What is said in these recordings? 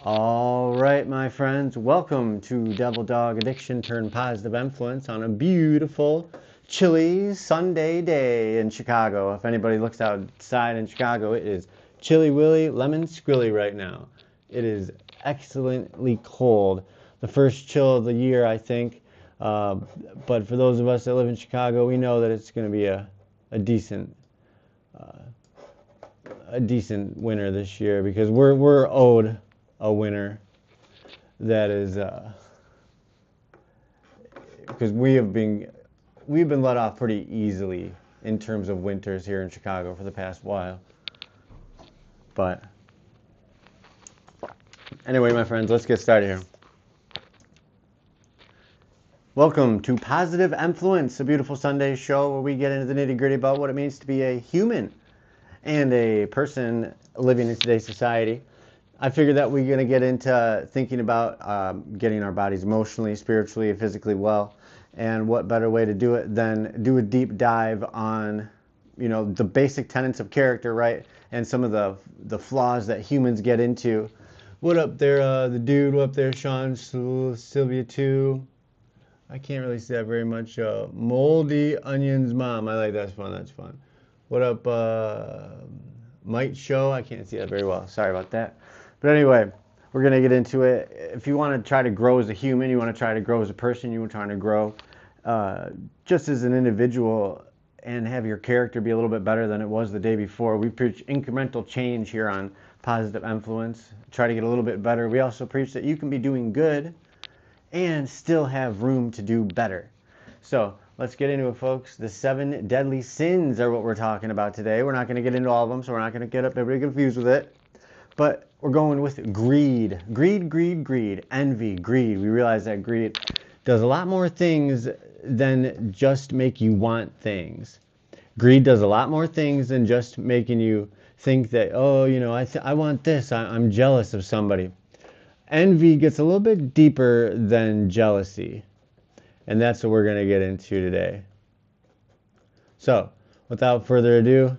All right, my friends, welcome to Devil Dog Addiction Turned Positive Influence on a beautiful, chilly Sunday day in Chicago. If anybody looks outside in Chicago, it is chilly willy lemon squilly right now. It is excellently cold. The first chill of the year, I think. Uh, but for those of us that live in Chicago, we know that it's going to be a decent a decent winter this year because we're owed a winter that is because we've been let off pretty easily in terms of winters here in Chicago for the past while. But anyway, my friends, let's get started here. Welcome to Positive Empfluence, a beautiful Sunday show where we get into the nitty-gritty about what it means to be a human and a person living in today's society. I figured that we're going to get into thinking about getting our bodies emotionally, spiritually, and physically well. And what better way to do it than do a deep dive on, the basic tenets of character, right? And some of the flaws that humans get into. What up there, the dude up there, Sean, Sylvia too. I can't really see that very much. Moldy Onions Mom. I like that's fun. That's fun. What up, Might Show? I can't see that very well. Sorry about that. But anyway, we're going to get into it. If you want to try to grow as a human, you want to try to grow as a person, you want to try to grow just as an individual and have your character be a little bit better than it was the day before. We preach incremental change here on Positive Influence. Try to get a little bit better. We also preach that you can be doing good and still have room to do better. So let's get into it, folks. The 7 deadly sins are what we're talking about today. We're not going to get into all of them, so we're not going to get up everybody confused with it. But we're going with greed. Greed. Envy, greed. We realize that greed does a lot more things than just make you want things. Greed does a lot more things than just making you think that, oh, I want this. I'm jealous of somebody. Envy gets a little bit deeper than jealousy. And that's what we're going to get into today. So, without further ado,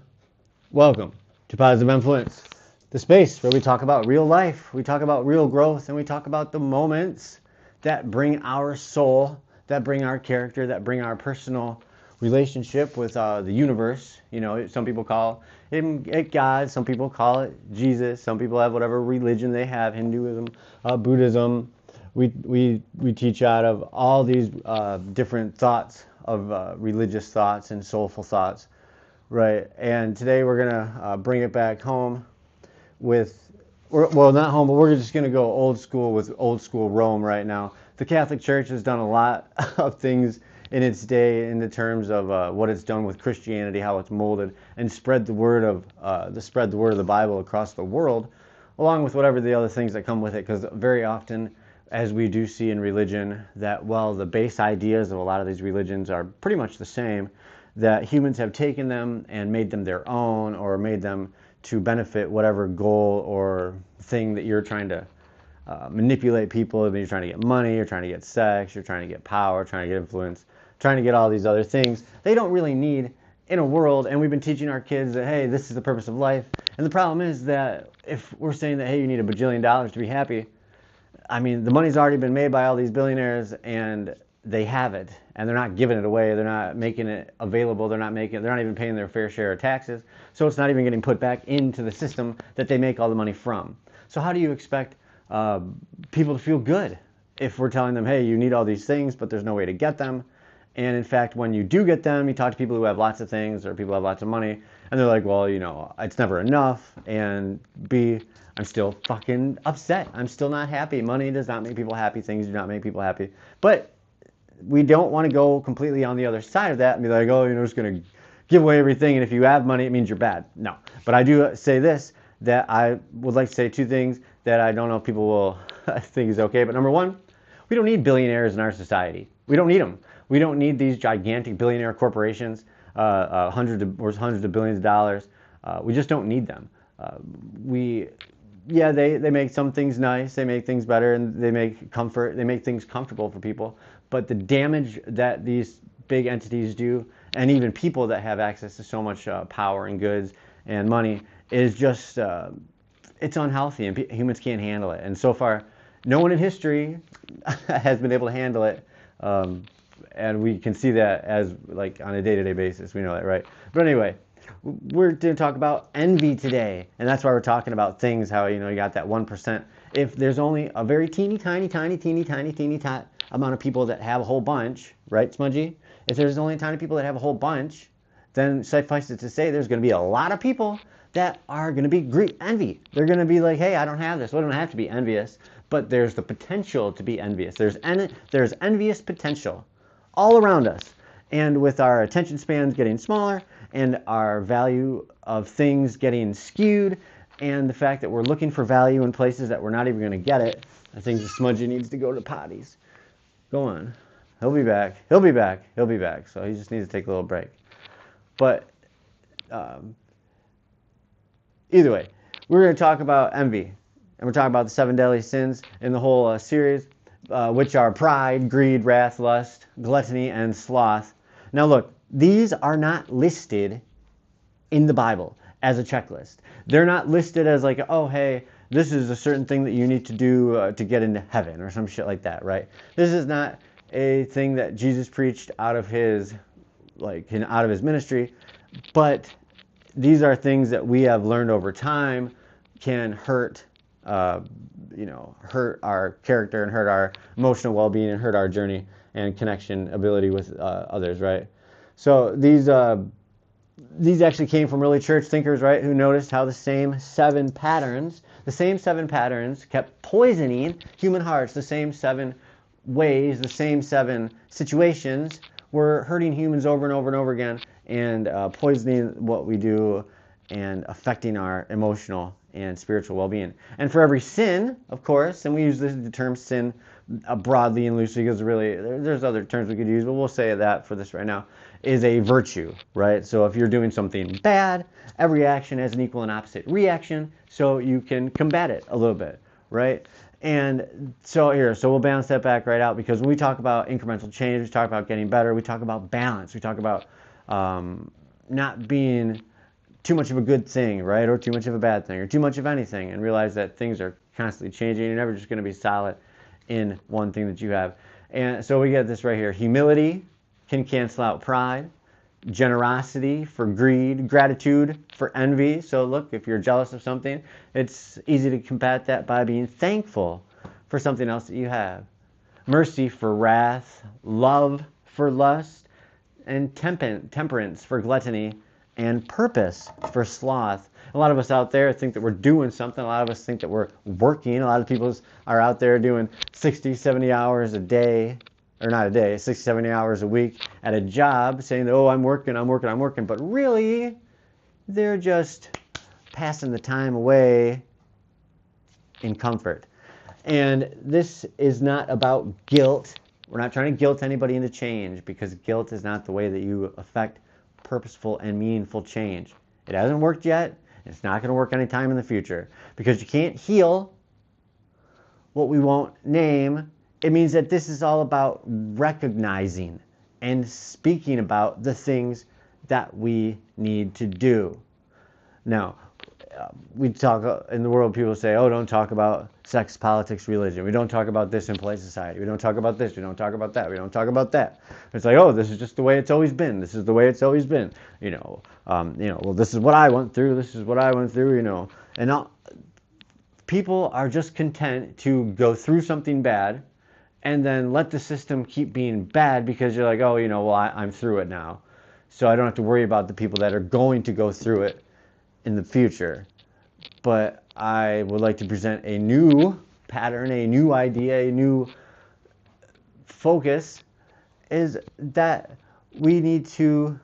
welcome to Positive Influence, the space where we talk about real life, we talk about real growth, and we talk about the moments that bring our soul, that bring our character, that bring our personal relationship with the universe. Some people call it God, some people call it Jesus, some people have whatever religion they have, Hinduism, Buddhism. We teach out of all these different thoughts of religious thoughts and soulful thoughts, right? And today we're gonna bring it back home well, not home, but we're just gonna go old school with old school Rome right now. The Catholic Church has done a lot of things in its day in the terms of what it's done with Christianity, how it's molded and spread the word of the Bible across the world, along with whatever the other things that come with it. Because very often, as we do see in religion, that while the base ideas of a lot of these religions are pretty much the same, that humans have taken them and made them their own, or made them to benefit whatever goal or thing that you're trying to manipulate people. You're trying to get money, you're trying to get sex, you're trying to get power, trying to get influence, trying to get all these other things they don't really need in a world. And we've been teaching our kids that, hey, this is the purpose of life. And the problem is that if we're saying that, hey, you need $1 bajillion to be happy, I mean, the money's already been made by all these billionaires, and they have it, and they're not giving it away. They're not making it available. They're not even paying their fair share of taxes. So it's not even getting put back into the system that they make all the money from. So how do you expect people to feel good if we're telling them, hey, you need all these things, but there's no way to get them? And in fact, when you do get them, you talk to people who have lots of things, or people who have lots of money, and they're like, well, it's never enough. And B, I'm still fucking upset. I'm still not happy. Money does not make people happy. Things do not make people happy. But we don't want to go completely on the other side of that and be like, oh, just going to give away everything, and if you have money, it means you're bad. No. But I do say this, that I would like to say 2 things that I don't know if people will think is okay. But number 1, we don't need billionaires in our society. We don't need them. We don't need these gigantic billionaire corporations, hundreds of billions of dollars. We just don't need them. They make some things nice, they make things better, and they make things comfortable for people. But the damage that these big entities do, and even people that have access to so much power and goods and money, is just it's unhealthy, and humans can't handle it. And so far, no one in history has been able to handle it. And we can see that as like on a day-to-day basis. We know that, right? But anyway, we're going to talk about envy today, and that's why we're talking about things. How you got that 1%. If there's only a very teeny tiny amount of people that have a whole bunch, right, Smudgy? If there's only tiny people that have a whole bunch, then suffice it to say there's going to be a lot of people that are going to be envy. They're going to be like, hey, I don't have this. Well, I don't have to be envious, but there's the potential to be envious. There's envious potential all around us. And with our attention spans getting smaller and our value of things getting skewed, and the fact that we're looking for value in places that we're not even going to get it, I think the Smudgy needs to go to potties. Go on. He'll be back. He'll be back. He'll be back. So he just needs to take a little break. But either way, we're going to talk about envy. And we're talking about the 7 deadly sins in the whole series, which are pride, greed, wrath, lust, gluttony, and sloth. Now look, these are not listed in the Bible as a checklist. They're not listed as like, oh, hey, this is a certain thing that you need to do to get into heaven or some shit like that, right? This is not a thing that Jesus preached out of his ministry, but these are things that we have learned over time can hurt our character and hurt our emotional well-being and hurt our journey and connection ability with others, right? So these actually came from early church thinkers, right, who noticed how the same seven patterns kept poisoning human hearts. The same 7 ways, the same 7 situations were hurting humans over and over and over again, and poisoning what we do and affecting our emotional and spiritual well-being. And for every sin, of course, and we use the term sin broadly and loosely because really there's other terms we could use, but we'll say that for this right now, is a virtue, right? So if you're doing something bad, every action has an equal and opposite reaction, so you can combat it a little bit, right? And so we'll balance that back right out, because when we talk about incremental change, we talk about getting better, we talk about balance, we talk about not being too much of a good thing, right? Or too much of a bad thing, or too much of anything, and realize that things are constantly changing. You're never just going to be solid in one thing that you have. And so we get this right here. Humility can cancel out pride. Generosity for greed. Gratitude for envy. So look, if you're jealous of something, it's easy to combat that by being thankful for something else that you have. Mercy for wrath. Love for lust. And temperance for gluttony. And purpose for sloth. A lot of us out there think that we're doing something. A lot of us think that we're working. A lot of people are out there doing 60, 70 hours a day, or not a day, 60, 70 hours a week at a job, saying that, oh, I'm working. But really, they're just passing the time away in comfort. And this is not about guilt. We're not trying to guilt anybody into change, because guilt is not the way that you affect purposeful and meaningful change. It hasn't worked yet. It's not going to work anytime in the future, because you can't heal what we won't name. It means that this is all about recognizing and speaking about the things that we need to do. Now, we talk in the world, people say, oh, don't talk about sex, politics, religion. We don't talk about this in polite society. We don't talk about this. We don't talk about that. We don't talk about that. It's like, oh, this is just the way it's always been. This is the way it's always been. Well, this is what I went through. This is what I went through, And people are just content to go through something bad and then let the system keep being bad, because you're like, oh, I'm through it now. So I don't have to worry about the people that are going to go through it in the future. But I would like to present a new pattern, a new idea, a new focus, is that we need to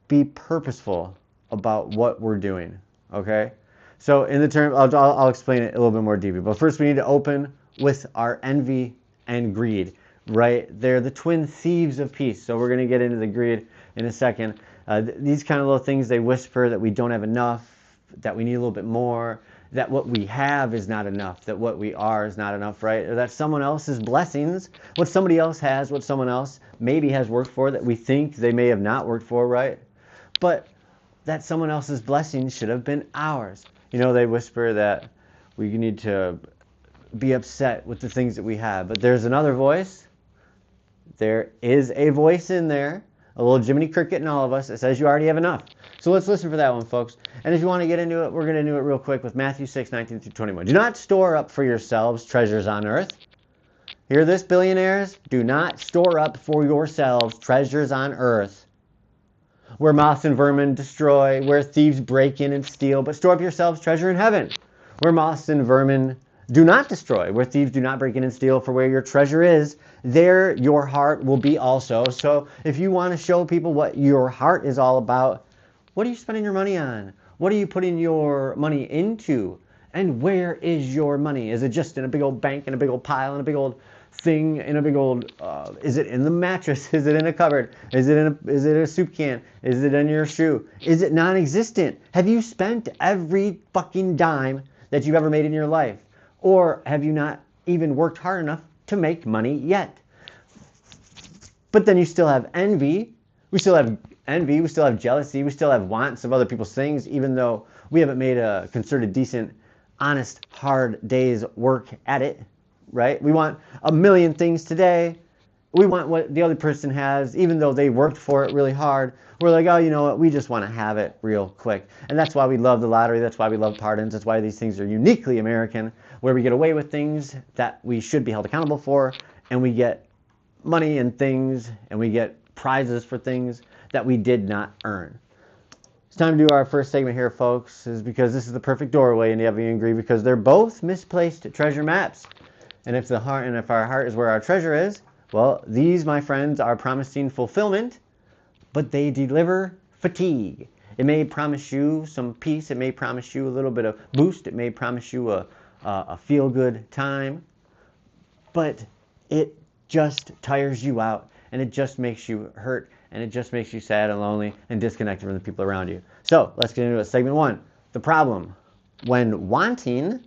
be purposeful about what we're doing, okay? So in the term, I'll explain it a little bit more deeply, but first we need to open with our envy and greed, right? They're the twin thieves of peace. So we're going to get into the greed in a second. These kind of little things, they whisper that we don't have enough, that we need a little bit more, that what we have is not enough, that what we are is not enough, right? Or that someone else's blessings, what somebody else has, what someone else maybe has worked for that we think they may have not worked for, right? But that someone else's blessings should have been ours. You know, they whisper that we need to be upset with the things that we have. But there's another voice. There is a voice in there, a little Jiminy Cricket in all of us that says you already have enough. So let's listen for that one, folks. And if you want to get into it, we're going to do it real quick with Matthew 6:19 through 21. Do not store up for yourselves treasures on earth. Hear this, billionaires? Do not store up for yourselves treasures on earth, where moths and vermin destroy, where thieves break in and steal, but store up yourselves treasure in heaven, where moths and vermin do not destroy, where thieves do not break in and steal, for where your treasure is, there your heart will be also. So if you want to show people what your heart is all about, what are you spending your money on? What are you putting your money into? And where is your money? Is it just in a big old bank, in a big old pile, in a big old thing, in a big old, is it in the mattress? Is it in a cupboard? Is it a soup can? Is it in your shoe? Is it non-existent? Have you spent every fucking dime that you've ever made in your life? Or have you not even worked hard enough to make money yet? But then you still have envy. We still have envy. We still have jealousy. We still have wants of other people's things, even though we haven't made a concerted, decent, honest, hard day's work at it, right? We want a million things today. We want what the other person has, even though they worked for it really hard. We're like, oh, you know what? We just want to have it real quick. And that's why we love the lottery. That's why we love pardons. That's why these things are uniquely American, where we get away with things that we should be held accountable for, and we get money and things, and we get prizes for things that we did not earn. It's time to do our first segment here, folks, is because this is the perfect doorway into envy and greed, because they're both misplaced treasure maps. And if our heart is where our treasure is, well, these, my friends, are promising fulfillment, but they deliver fatigue. It may promise you some peace. It may promise you a little bit of boost. It may promise you a feel-good time, but it just tires you out, and it just makes you hurt, and it just makes you sad and lonely and disconnected from the people around you. So let's get into it. Segment 1, the problem. When wanting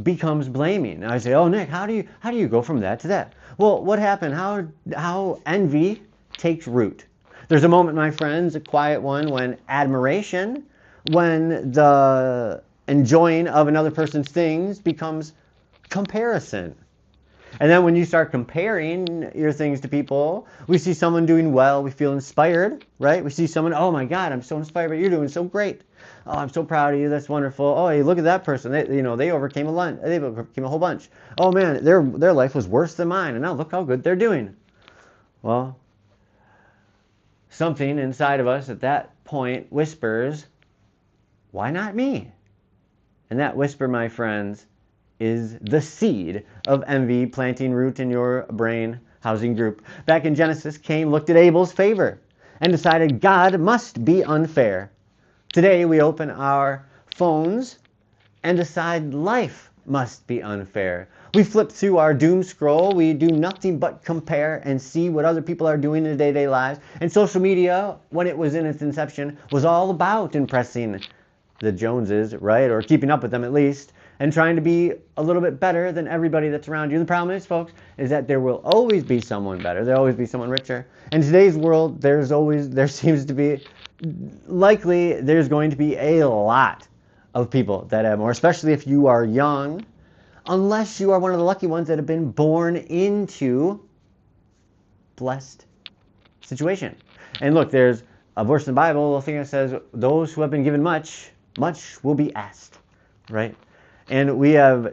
becomes blaming. Now I say, oh, Nick, how do you go from that to that? Well, what happened? How envy takes root. There's a moment, my friends, a quiet one, when admiration, when the enjoying of another person's things becomes comparison. And then when you start comparing your things to people, we see someone doing well, we feel inspired, right? We see someone, oh my God, I'm so inspired by what you're doing, so great. Oh, I'm so proud of you, that's wonderful. Oh, hey, look at that person. They overcame a whole bunch. Oh man, their life was worse than mine, and now look how good they're doing. Well, something inside of us at that point whispers, why not me? And that whisper, my friends, is the seed of envy planting root in your brain housing group. Back in Genesis, Cain looked at Abel's favor and decided God must be unfair. Today we open our phones and decide life must be unfair. We flip through our doom scroll. We do nothing but compare and see what other people are doing in their day-to-day lives. And social media, when it was in its inception, was all about impressing the Joneses, right? Or keeping up with them at least, and trying to be a little bit better than everybody that's around you. The problem is, folks, is that there will always be someone better. There'll always be someone richer. In today's world, there seems to be, likely, there's going to be a lot of people that have more, especially if you are young, unless you are one of the lucky ones that have been born into blessed situation. And look, there's a verse in the Bible, a little thing that says, those who have been given much, much will be asked, right? And we have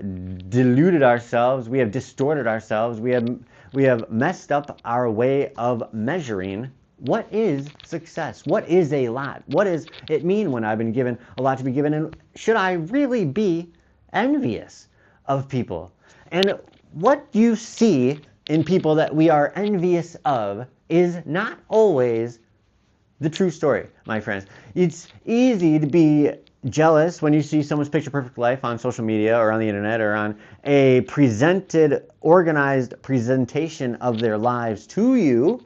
deluded ourselves, we have distorted ourselves, we have messed up our way of measuring what is success, what is a lot, what does it mean when I've been given a lot to be given, and should I really be envious of people? And what you see in people that we are envious of is not always the true story, my friends. It's easy to be jealous when you see someone's picture perfect life on social media or on the internet or on a organized presentation of their lives to you,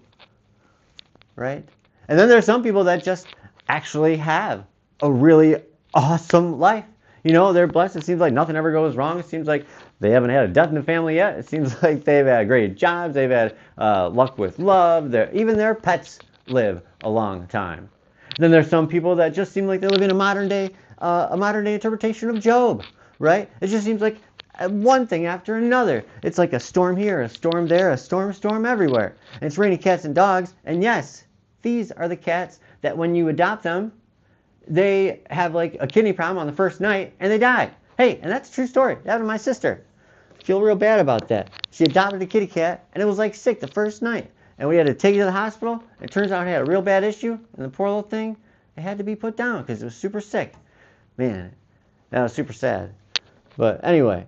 right? And then there are some people that just actually have a really awesome life. You know, they're blessed. It seems like nothing ever goes wrong. It seems like they haven't had a death in the family yet. It seems like they've had great jobs. They've had luck with love. Even their pets live a long time. Then there's some people that just seem like they live in a modern day a modern day interpretation of Job, right? It just seems like one thing after another. It's like a storm here, a storm there, a storm everywhere. And it's raining cats and dogs. And yes, these are the cats that when you adopt them, they have like a kidney problem on the first night and they die. Hey, and that's a true story. That happened to my sister. I feel real bad about that. She adopted a kitty cat and it was like sick the first night. And we had to take it to the hospital. It turns out it had a real bad issue. And the poor little thing, it had to be put down because it was super sick. Man, that was super sad. But anyway,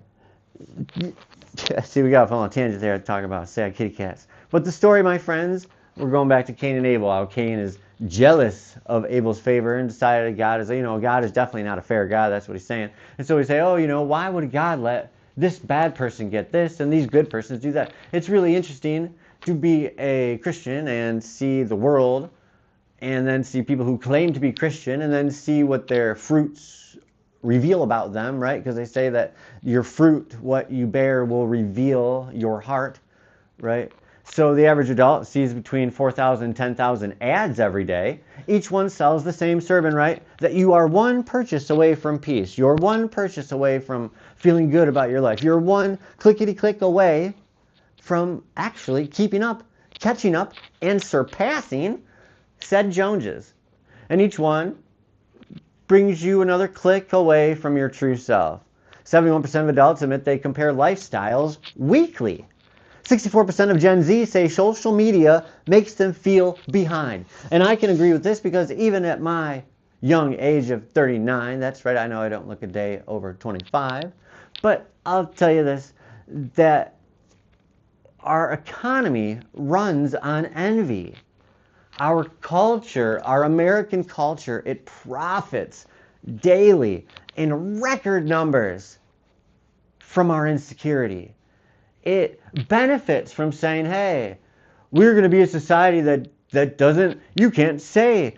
see, we got off on a tangent there to talk about sad kitty cats. But the story, my friends, we're going back to Cain and Abel. How Cain is jealous of Abel's favor and decided God is, God is definitely not a fair God. That's what he's saying. And so we say, why would God let this bad person get this and these good persons do that? It's really interesting to be a Christian and see the world and then see people who claim to be Christian and then see what their fruits reveal about them, right? Because they say that your fruit, what you bear, will reveal your heart, right? So the average adult sees between 4,000 and 10,000 ads every day. Each one sells the same sermon, right? That you are one purchase away from peace. You're one purchase away from feeling good about your life. You're one clickety-click away from actually keeping up, catching up, and surpassing said Joneses. And each one brings you another click away from your true self. 71% of adults admit they compare lifestyles weekly. 64% of Gen Z say social media makes them feel behind. And I can agree with this because even at my young age of 39, that's right, I know I don't look a day over 25, but I'll tell you this, that our economy runs on envy. Our culture, our American culture, it profits daily in record numbers from our insecurity. It benefits from saying, hey, we're going to be a society that doesn't, you can't say,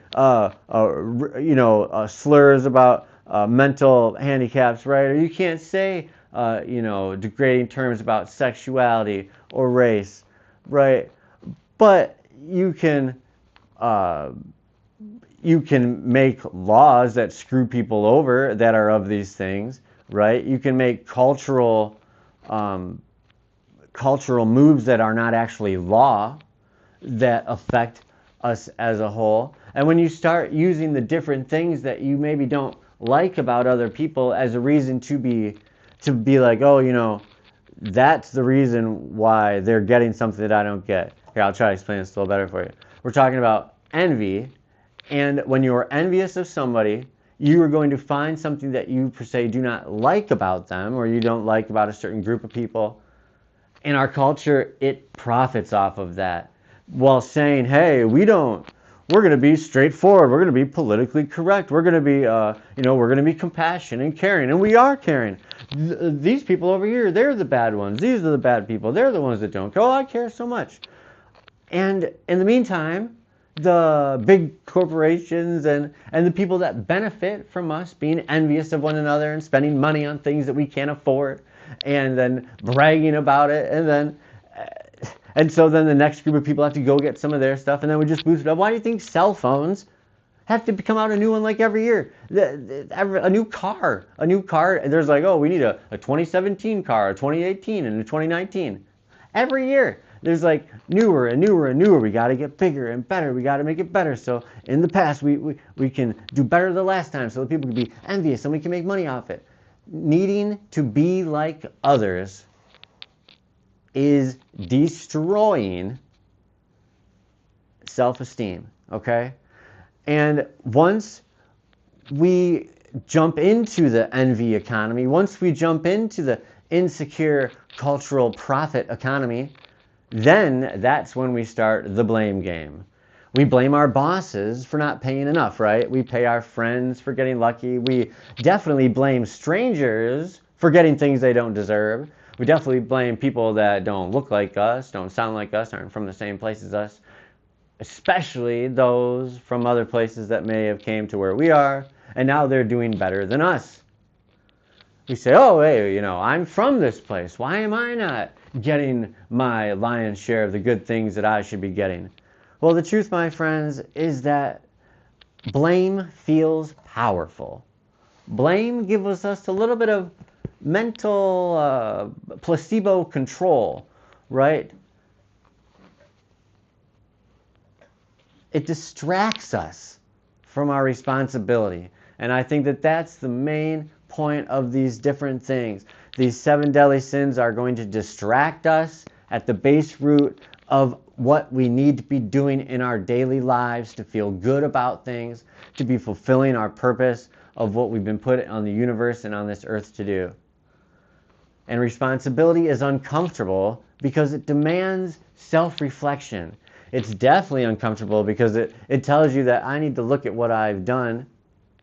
slurs about mental handicaps, right? Or you can't say, degrading terms about sexuality or race, right? But you can make laws that screw people over that are of these things, right? You can make cultural moves that are not actually law that affect us as a whole. And when you start using the different things that you maybe don't like about other people as a reason to be like, that's the reason why they're getting something that I don't get. Here, I'll try to explain this a little better for you. We're talking about envy, and when you're envious of somebody, you are going to find something that you, per se, do not like about them, or you don't like about a certain group of people. In our culture, it profits off of that, while saying, hey, we're going to be straightforward, we're going to be politically correct, we're going to be, we're going to be compassionate and caring, and we are caring. These people over here, they're the bad ones, these are the bad people, they're the ones that don't care. Oh, I care so much. And in the meantime, the big corporations and the people that benefit from us being envious of one another and spending money on things that we can't afford and then bragging about it, and so then the next group of people have to go get some of their stuff, and then we just boost it up. Why do you think cell phones have to come out a new one like every year? A new car. There's like, we need a 2017 car, a 2018, and a 2019. Every year, there's like newer and newer and newer. We got to get bigger and better. We got to make it better. So in the past, we can do better the last time so that people can be envious and we can make money off it. Needing to be like others is destroying self-esteem, okay? And once we jump into the envy economy, once we jump into the insecure cultural profit economy, then that's when we start the blame game. We blame our bosses for not paying enough, right? We pay our friends for getting lucky. We definitely blame strangers for getting things they don't deserve. We definitely blame people that don't look like us, don't sound like us, aren't from the same place as us, especially those from other places that may have came to where we are, and now they're doing better than us. We say, oh, hey, I'm from this place. Why am I not getting my lion's share of the good things that I should be getting? Well, the truth, my friends, is that blame feels powerful. Blame gives us a little bit of mental placebo control, right? It distracts us from our responsibility. And I think that that's the main point of these different things. These 7 deadly sins are going to distract us at the base root of what we need to be doing in our daily lives to feel good about things, to be fulfilling our purpose of what we've been put on the universe and on this earth to do. And responsibility is uncomfortable because it demands self-reflection. It's definitely uncomfortable because it tells you that I need to look at what I've done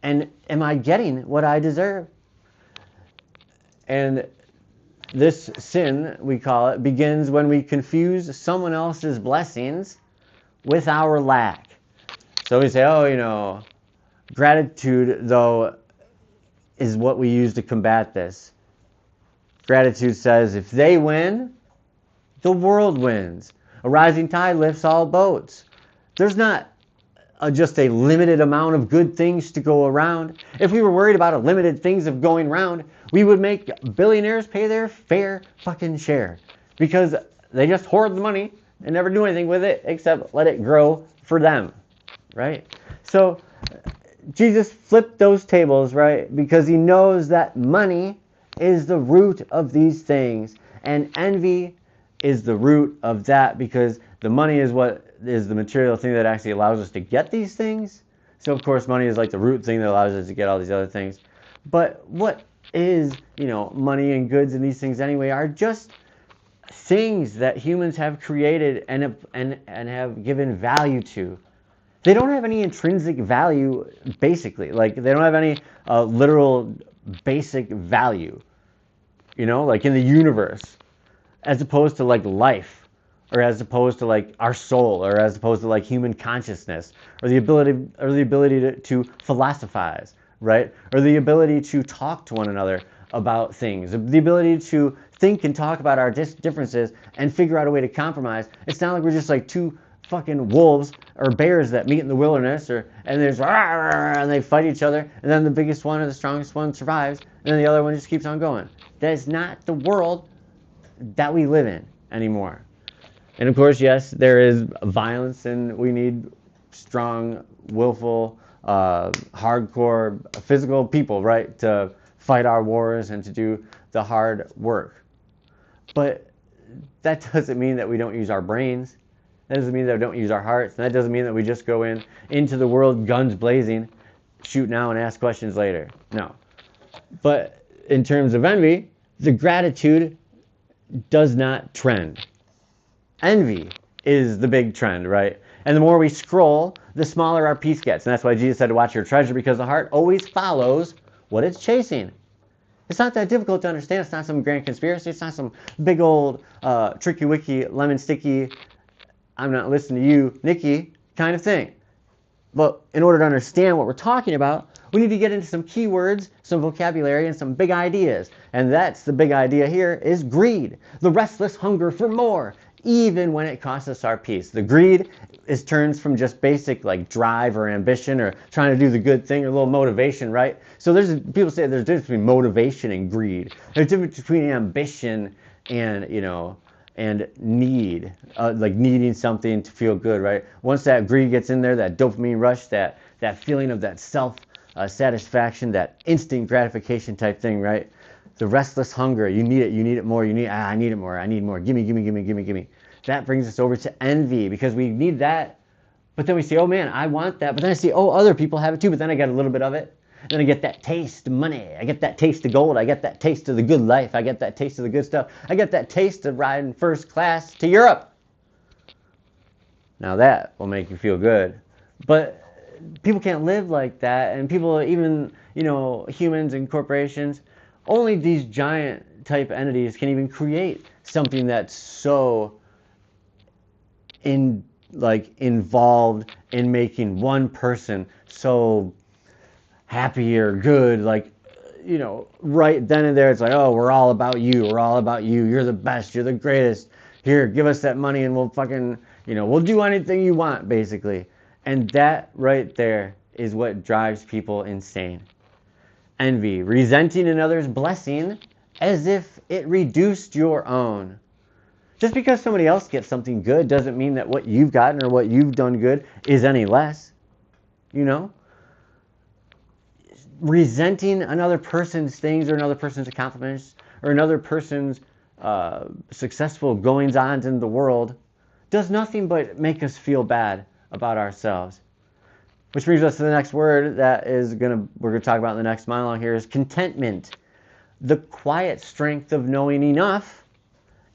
and am I getting what I deserve? And this sin, we call it, begins when we confuse someone else's blessings with our lack. So we say, oh, gratitude, though, is what we use to combat this. Gratitude says, if they win, the world wins. A rising tide lifts all boats. There's not just a limited amount of good things to go around. If we were worried about a limited things of going around, we would make billionaires pay their fair fucking share because they just hoard the money and never do anything with it except let it grow for them, right? So Jesus flipped those tables, right? Because he knows that money is the root of these things, and envy is the root of that, because the money is what is the material thing that actually allows us to get these things. So of course money is like the root thing that allows us to get all these other things. But what is, money and goods and these things anyway are just things that humans have created and have given value to. They don't have any intrinsic value, basically. Like, they don't have any literal basic value, like in the universe, as opposed to like life, or as opposed to like our soul, or as opposed to like human consciousness, or the ability to philosophize, right? Or the ability to talk to one another about things, the ability to think and talk about our differences and figure out a way to compromise. It's not like we're just like two fucking wolves or bears that meet in the wilderness, and there's and they fight each other, and then the biggest one or the strongest one survives, and then the other one just keeps on going. That is not the world that we live in anymore. And of course, yes, there is violence, and we need strong, willful, hardcore, physical people, right, to fight our wars and to do the hard work. But that doesn't mean that we don't use our brains. That doesn't mean that we don't use our hearts. And that doesn't mean that we just go into the world guns blazing, shoot now and ask questions later. No. But in terms of envy, the gratitude does not trend. Envy is the big trend, right? And the more we scroll, the smaller our peace gets. And that's why Jesus said to watch your treasure, because the heart always follows what it's chasing. It's not that difficult to understand. It's not some grand conspiracy. It's not some big old tricky-wicky, lemon sticky, I'm not listening to you, Nikki, kind of thing. But in order to understand what we're talking about, we need to get into some keywords, some vocabulary, and some big ideas. And that's the big idea here, is greed. The restless hunger for more, even when it costs us our peace. The greed turns from just basic like drive or ambition or trying to do the good thing or a little motivation, right? So people say there's a difference between motivation and greed. There's a difference between ambition and, and need, like needing something to feel good, right? Once that greed gets in there, that dopamine rush, that feeling of that self satisfaction, that instant gratification type thing, right? The restless hunger, you need it more, I need it more, I need more, gimme. That brings us over to envy, because we need that, but then we say, oh man, I want that, but then I see, oh, other people have it too, but then I get a little bit of it. Then I get that taste of money. I get that taste of gold. I get that taste of the good life. I get that taste of the good stuff. I get that taste of riding first class to Europe. Now that will make you feel good. But people can't live like that. And people, even, humans and corporations, only these giant type entities can even create something that's so involved in making one person so happy or good, like, right then and there, it's like, oh, we're all about you, you're the best, you're the greatest, here, give us that money and we'll fucking, we'll do anything you want, basically. And that right there is what drives people insane. envy, resenting another's blessing as if it reduced your own. Just because somebody else gets something good doesn't mean that what you've gotten or what you've done good is any less. You know? Resenting another person's things or another person's accomplishments or another person's successful goings-ons in the world does nothing but make us feel bad about ourselves. Which brings us to the next word that we're gonna talk about in the next monologue here is contentment. The quiet strength of knowing enough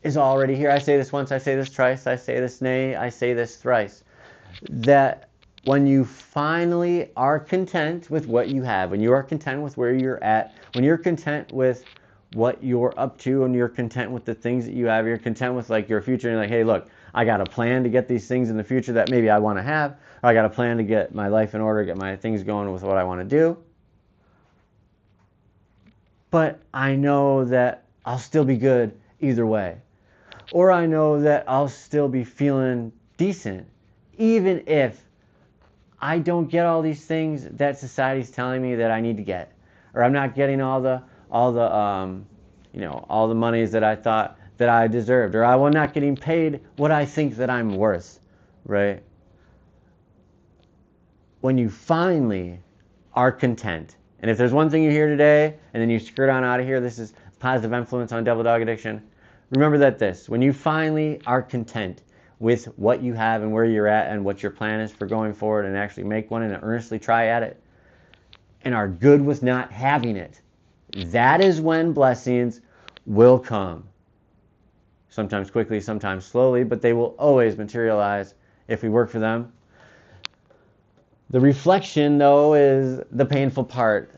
is already here. I say this once, I say this twice, I say this nay, I say this thrice. That when you finally are content with what you have, when you are content with where you're at, when you're content with what you're up to, and you're content with the things that you have, you're content with like your future, and you're like, hey, look, I got a plan to get these things in the future that maybe I want to have, or I got a plan to get my life in order, get my things going with what I want to do. But I know that I'll still be good either way. Or I know that I'll still be feeling decent, even if I don't get all these things that society's telling me that I need to get, or I'm not getting all the monies that I thought that I deserved, or I'm not getting paid what I think that I'm worth, right? When you finally are content, and if there's one thing you hear today, and then you skirt on out of here, this is positive influence on devil dog addiction. Remember that when you finally are content with what you have and where you're at and what your plan is for going forward, and actually make one and earnestly try at it, and are good with not having it, that is when blessings will come. Sometimes quickly, sometimes slowly, but they will always materialize if we work for them. The reflection, though, is the painful part.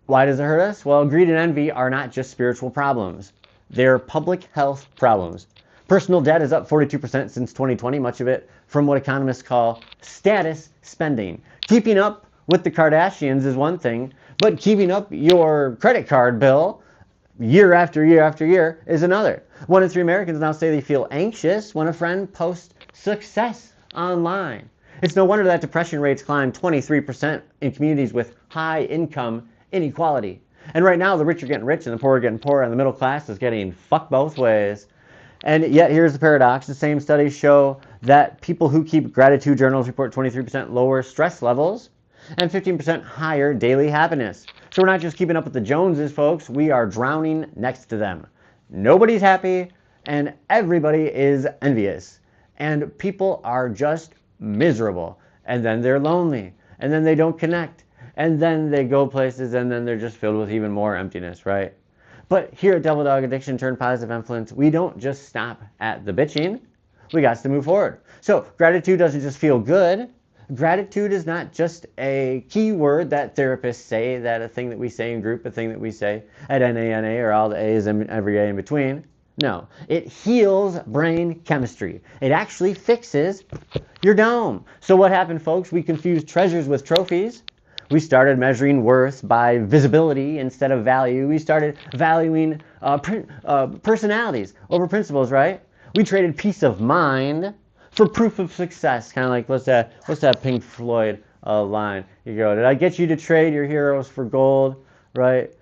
Why does it hurt us? Well, greed and envy are not just spiritual problems. They're public health problems. Personal debt is up 42% since 2020, much of it from what economists call status spending. Keeping up with the Kardashians is one thing, but keeping up your credit card bill year after year after year is another. 1 in 3 Americans now say they feel anxious when a friend posts success online. It's no wonder that depression rates climb 23% in communities with high income inequality. And right now, the rich are getting rich and the poor are getting poor, and the middle class is getting fucked both ways. And yet, here's the paradox. The same studies show that people who keep gratitude journals report 23% lower stress levels and 15% higher daily happiness. So we're not just keeping up with the Joneses, folks. We are drowning next to them. Nobody's happy, and everybody is envious. And people are just miserable. And then they're lonely. And then they don't connect. And then they go places, and then they're just filled with even more emptiness, right? But here at Devil Dog Addiction Turned Positive Influence, we don't just stop at the bitching. We got to move forward. So gratitude doesn't just feel good. Gratitude is not just a keyword that therapists say, that a thing that we say in group, a thing that we say at NANA, or all the A's and every A in between. No, it heals brain chemistry. It actually fixes your dome. So what happened, folks? We confused treasures with trophies. We started measuring worth by visibility instead of value. We started valuing personalities over principles, right? We traded peace of mind for proof of success. Kind of like, what's that Pink Floyd line? You go, did I get you to trade your heroes for gold, right?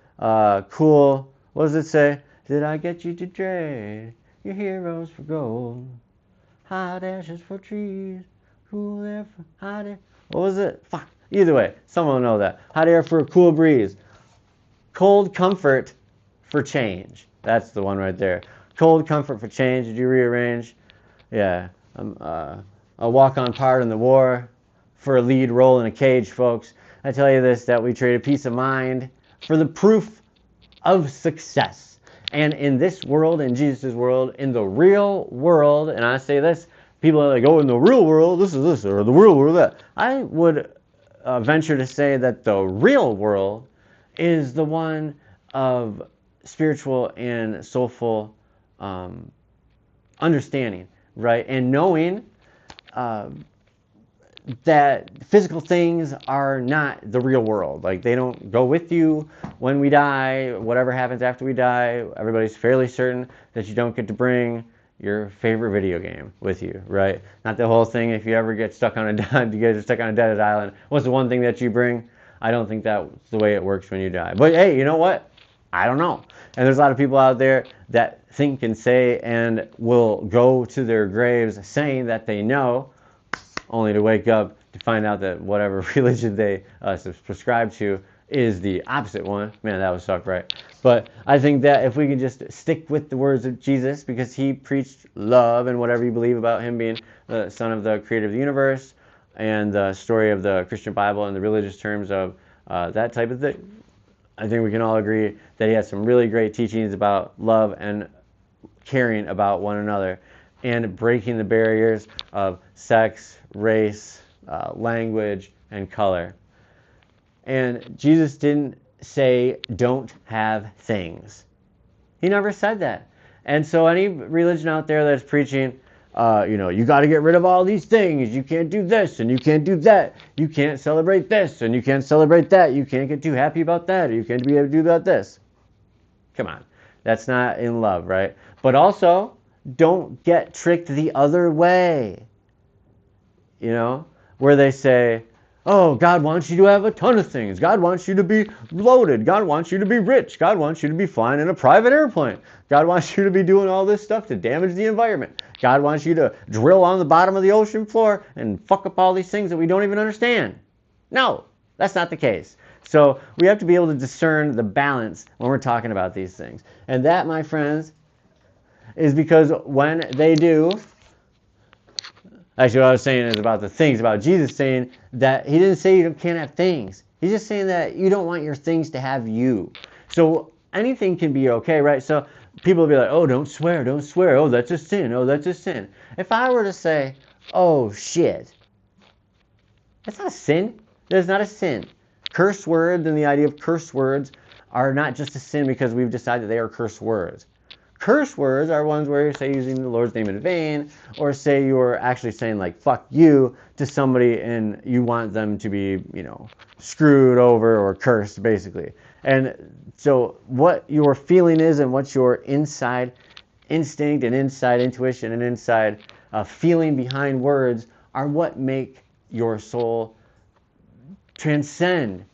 Cool. What does it say? Did I get you to trade your heroes for gold? Hot ashes for trees, cool air for hot air. What was it? Fuck. Either way, someone will know that. Hot air for a cool breeze. Cold comfort for change. That's the one right there. Cold comfort for change. Did you rearrange? Yeah. A walk-on part in the war for a lead role in a cage, folks. I tell you this, that we traded peace of mind for the proof of success. And in this world, in Jesus' world, in the real world, and I say this, people are like, oh, in the real world, this is this, or the real world that. I would venture to say that the real world is the one of spiritual and soulful understanding, right? And knowing that physical things are not the real world. Like, they don't go with you when we die. Whatever happens after we die, everybody's fairly certain that you don't get to bring your favorite video game with you, right? Not the whole thing. If you ever get stuck on a desert island, what's the one thing that you bring? I don't think that's the way it works when you die. But hey, you know what? I don't know. And there's a lot of people out there that think and say and will go to their graves saying that they know, only to wake up to find out that whatever religion they subscribe to is the opposite one. Man, that would suck, right? But I think that if we can just stick with the words of Jesus, because he preached love, and whatever you believe about him being the son of the creator of the universe, and the story of the Christian Bible and the religious terms of that type of thing, I think we can all agree that he has some really great teachings about love and caring about one another and breaking the barriers of sex, race, language, and color. And Jesus didn't say, don't have things. He never said that. And so any religion out there that's preaching, you got to get rid of all these things. You can't do this and you can't do that. You can't celebrate this and you can't celebrate that. You can't get too happy about that, or you can't be able to do about this. Come on. That's not in love, right? But also, don't get tricked the other way. Where they say, oh, God wants you to have a ton of things. God wants you to be loaded. God wants you to be rich. God wants you to be flying in a private airplane. God wants you to be doing all this stuff to damage the environment. God wants you to drill on the bottom of the ocean floor and fuck up all these things that we don't even understand. No, that's not the case. So we have to be able to discern the balance when we're talking about these things. And that, my friends, is because when they do, actually what I was saying is about the things, about Jesus saying that he didn't say you can't have things. He's just saying that you don't want your things to have you. So anything can be okay, right? So people will be like, oh, don't swear. Oh, that's a sin. Oh, that's a sin. If I were to say, oh, shit, that's not a sin. That's not a sin. Curse words and the idea of curse words are not just a sin because we've decided they are curse words. Curse words are ones where you say using the Lord's name in vain, or say you're actually saying like fuck you to somebody and you want them to be, screwed over or cursed, basically. And so what your feeling is and what your inside instinct and inside intuition and inside feeling behind words are what make your soul transcend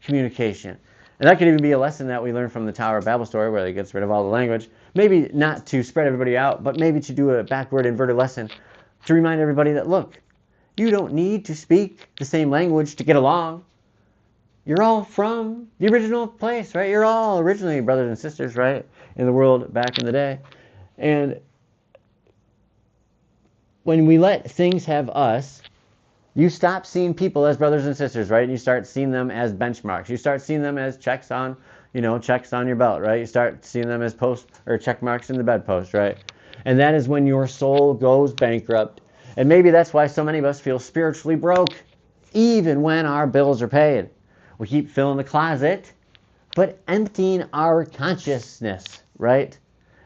communication. And that could even be a lesson that we learn from the Tower of Babel story, where he gets rid of all the language. Maybe not to spread everybody out, but maybe to do a backward inverted lesson to remind everybody that, look, you don't need to speak the same language to get along. You're all from the original place, right? You're all originally brothers and sisters, right? In the world back in the day. And when we let things have us, you stop seeing people as brothers and sisters, right? And you start seeing them as benchmarks. You start seeing them as checks on your belt, right? You start seeing them as post or check marks in the bedpost, right? And that is when your soul goes bankrupt. And maybe that's why so many of us feel spiritually broke, even when our bills are paid. We keep filling the closet, but emptying our consciousness, right?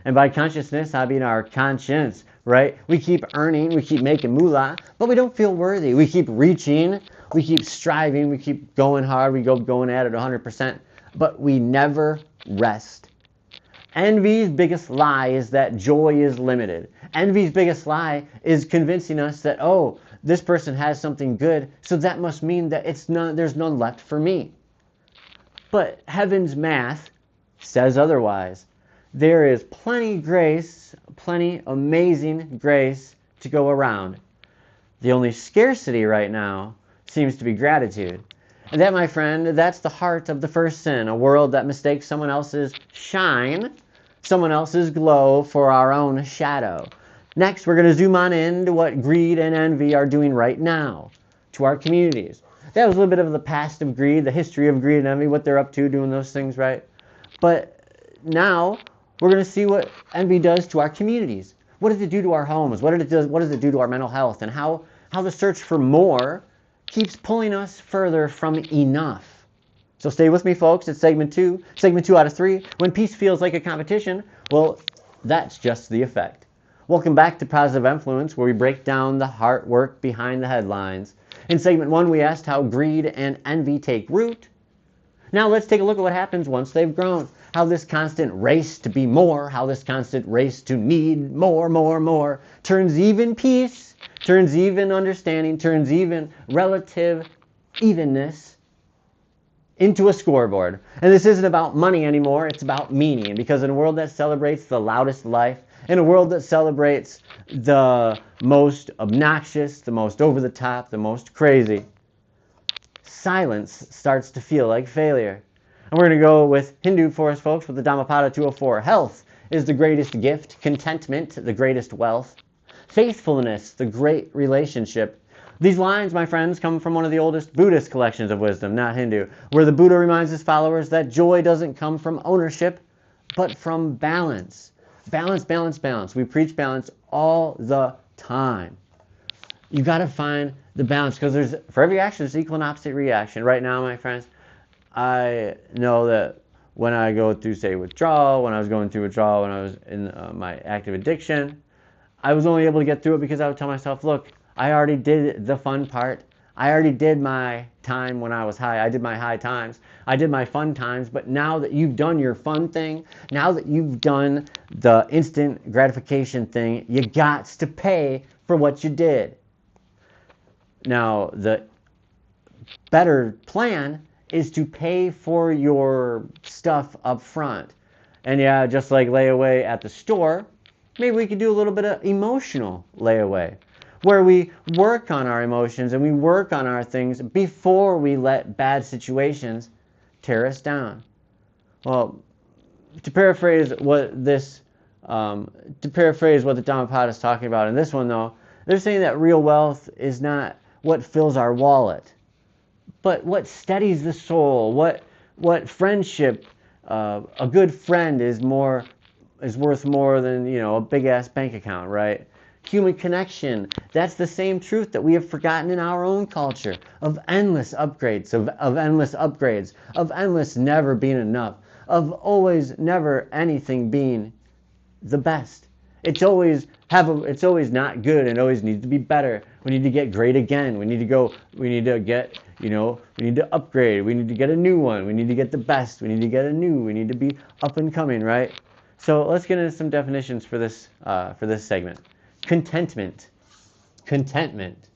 And by consciousness, I mean our conscience, right? We keep earning, we keep making moolah, but we don't feel worthy. We keep reaching, we keep striving, we keep going hard, we go going at it 100%, but we never rest. Envy's biggest lie is that joy is limited. Envy's biggest lie is convincing us that, oh, this person has something good, so that must mean that there's none left for me. But heaven's math says otherwise. There is plenty grace, plenty amazing grace to go around. The only scarcity right now seems to be gratitude. And that, my friend, that's the heart of the first sin, a world that mistakes someone else's shine, someone else's glow for our own shadow. Next, we're going to zoom on in to what greed and envy are doing right now to our communities. That was a little bit of the past of greed, the history of greed and envy, what they're up to doing those things, right? But now we're going to see what envy does to our communities. What does it do to our homes? What does it do to our mental health? And how the search for more keeps pulling us further from enough. So stay with me, folks. It's segment 2 out of 3. When peace feels like a competition, well, that's just the effect. Welcome back to Positive Empfluence, where we break down the heart work behind the headlines. In segment 1, we asked how greed and envy take root. Now let's take a look at what happens once they've grown. How this constant race to be more, how this constant race to need more, turns even peace, turns even understanding, turns even relative evenness into a scoreboard. And this isn't about money anymore, it's about meaning. Because in a world that celebrates the loudest life, in a world that celebrates the most obnoxious, the most over the top, the most crazy, silence starts to feel like failure. And we're going to go with Hindu for us, folks, with the Dhammapada 204. Health is the greatest gift, contentment the greatest wealth, faithfulness the great relationship. These lines, my friends, come from one of the oldest Buddhist collections of wisdom, not Hindu, where the Buddha reminds his followers that joy doesn't come from ownership, but from balance. Balance, balance, balance. We preach balance all the time. You got to find the balance, because for every action, there's equal and opposite reaction. Right now, my friends, I know that when I go through, say, withdrawal, when I was going through withdrawal, when I was in my active addiction, I was only able to get through it because I would tell myself, look, I already did the fun part. I already did my time when I was high. I did my high times. I did my fun times. But now that you've done your fun thing, now that you've done the instant gratification thing, you got to pay for what you did. Now, the better plan is to pay for your stuff up front. And yeah, just like layaway at the store, maybe we could do a little bit of emotional layaway, where we work on our emotions and we work on our things before we let bad situations tear us down. Well, to paraphrase what the Dhammapada is talking about in this one, though, they're saying that real wealth is not what fills our wallet, but what steadies the soul. What friendship? A good friend is worth more than, a big ass bank account, right? Human connection. That's the same truth that we have forgotten in our own culture of endless upgrades, of endless upgrades, of endless never being enough, of always never anything being the best. It's always not good, and it always needs to be better. We need to get great again. We need to upgrade. We need to get a new one. We need to get the best. We need to get we need to be up and coming, right? So let's get into some definitions for this segment. Contentment. Contentment.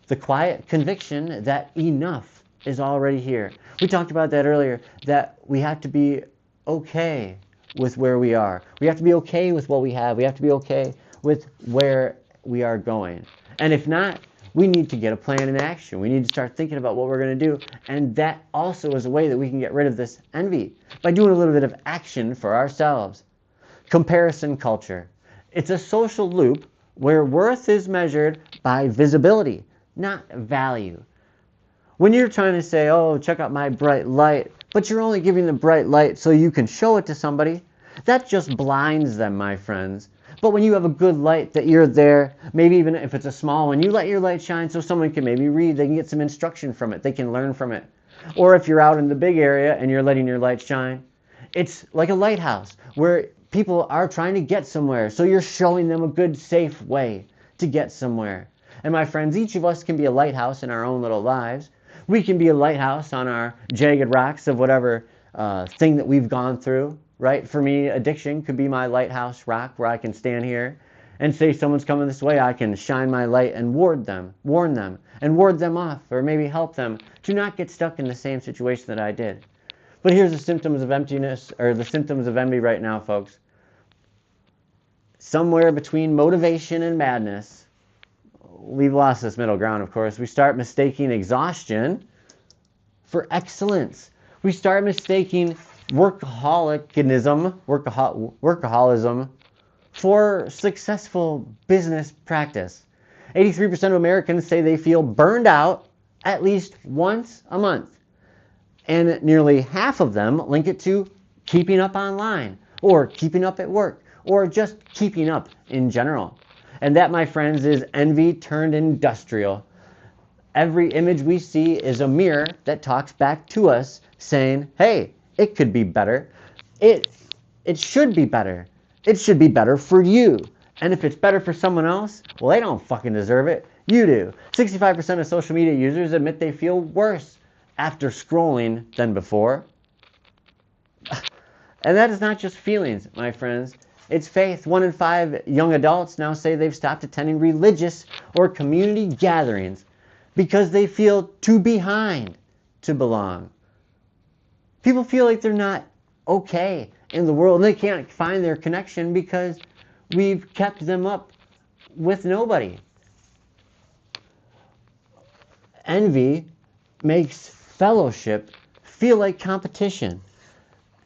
The quiet conviction that enough is already here. We talked about that earlier, that we have to be okay with where we are. We have to be okay with what we have. We have to be okay with where we are going. And if not, we need to get a plan in action. We need to start thinking about what we're going to do. And that also is a way that we can get rid of this envy, by doing a little bit of action for ourselves. Comparison culture. It's a social loop where worth is measured by visibility, not value. When you're trying to say, oh, check out my bright light, but you're only giving the bright light so you can show it to somebody, that just blinds them, my friends. But when you have a good light that you're there, maybe even if it's a small one, you let your light shine so someone can maybe read, they can get some instruction from it, they can learn from it. Or if you're out in the big area and you're letting your light shine, it's like a lighthouse where people are trying to get somewhere, so you're showing them a good, safe way to get somewhere. And my friends, each of us can be a lighthouse in our own little lives. We can be a lighthouse on our jagged rocks of whatever thing that we've gone through, right? For me, addiction could be my lighthouse rock where I can stand here and say someone's coming this way, I can shine my light and warn them, and ward them off, or maybe help them to not get stuck in the same situation that I did. But here's the symptoms of emptiness, or the symptoms of envy right now, folks. Somewhere between motivation and madness, we've lost this middle ground, of course. We start mistaking exhaustion for excellence. We start mistaking workaholism for successful business practice. 83% of Americans say they feel burned out at least once a month. And nearly half of them link it to keeping up online, or keeping up at work, or just keeping up in general. And that, my friends, is envy turned industrial. Every image we see is a mirror that talks back to us saying, hey, it could be better. It should be better. It should be better for you. And if it's better for someone else, well, they don't fucking deserve it. You do. 65% of social media users admit they feel worse after scrolling than before. And that is not just feelings, my friends. It's faith. 1 in 5 young adults now say they've stopped attending religious or community gatherings because they feel too behind to belong. People feel like they're not okay in the world, and they can't find their connection because we've kept them up with nobody. Envy makes fellowship feel like competition.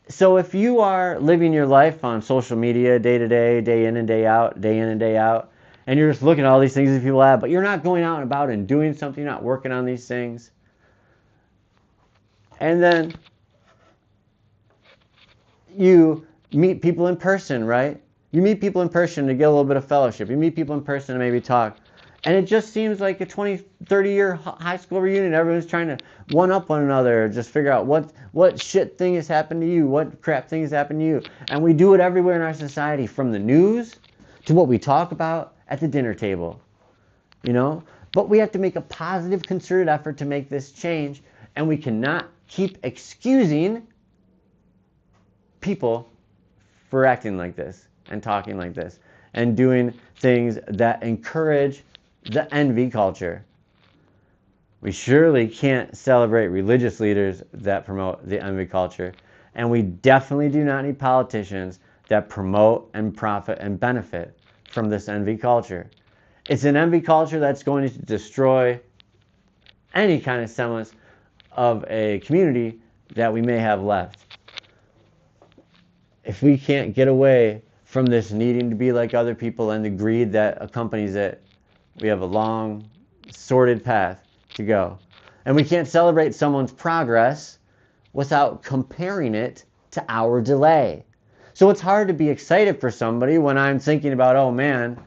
So if you are living your life on social media day to day, day in and day out, and you're just looking at all these things that people have, but you're not going out and about and doing something, you're not working on these things, and then you meet people in person, right? You meet people in person to get a little bit of fellowship. You meet people in person to maybe talk. And it just seems like a 20, 30-year high school reunion. Everyone's trying to one-up one another, just figure out what shit thing has happened to you, what crap thing has happened to you. And we do it everywhere in our society, from the news to what we talk about at the dinner table. You know? But we have to make a positive, concerted effort to make this change. And we cannot keep excusing people for acting like this and talking like this and doing things that encourage the envy culture. We surely can't celebrate religious leaders that promote the envy culture, and we definitely do not need politicians that promote and profit and benefit from this envy culture. It's an envy culture that's going to destroy any kind of semblance of a community that we may have left. If we can't get away from this needing to be like other people and the greed that accompanies it, we have a long, sordid path to go. And we can't celebrate someone's progress without comparing it to our delay. So it's hard to be excited for somebody when I'm thinking about, oh man,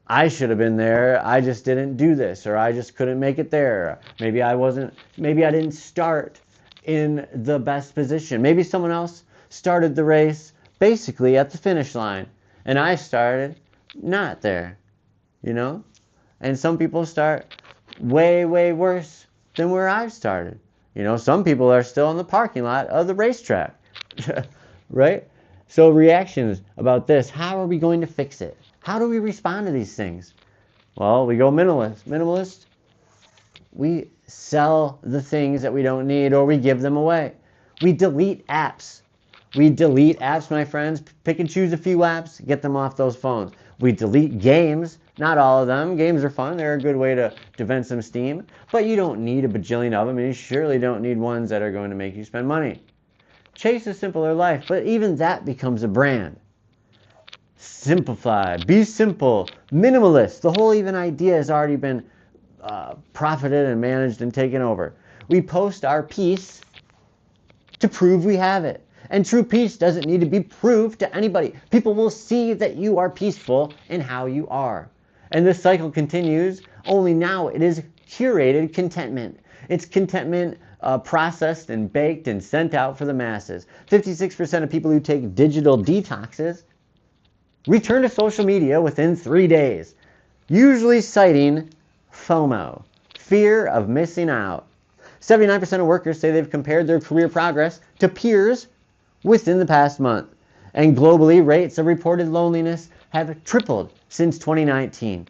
I should have been there, I just didn't do this, or I just couldn't make it there. Maybe I didn't start in the best position. Maybe someone else started the race basically at the finish line, and I started not there, you know? And some people start way, way worse than where I've started. You know, some people are still in the parking lot of the racetrack, right? So reactions about this, how are we going to fix it? How do we respond to these things? Well, we go minimalist. Minimalist, we sell the things that we don't need, or we give them away. We delete apps. We delete apps, my friends. Pick and choose a few apps, get them off those phones. We delete games, not all of them. Games are fun. They're a good way to vent some steam. But you don't need a bajillion of them, and you surely don't need ones that are going to make you spend money. Chase a simpler life, but even that becomes a brand. Simplify, be simple, minimalist. The whole even idea has already been profited and managed and taken over. We post our peace to prove we have it. And true peace doesn't need to be proved to anybody. People will see that you are peaceful in how you are. And this cycle continues, only now it is curated contentment. It's contentment processed and baked and sent out for the masses. 56% of people who take digital detoxes return to social media within 3 days, usually citing FOMO, fear of missing out. 79% of workers say they've compared their career progress to peers within the past month. And globally, rates of reported loneliness have tripled since 2019.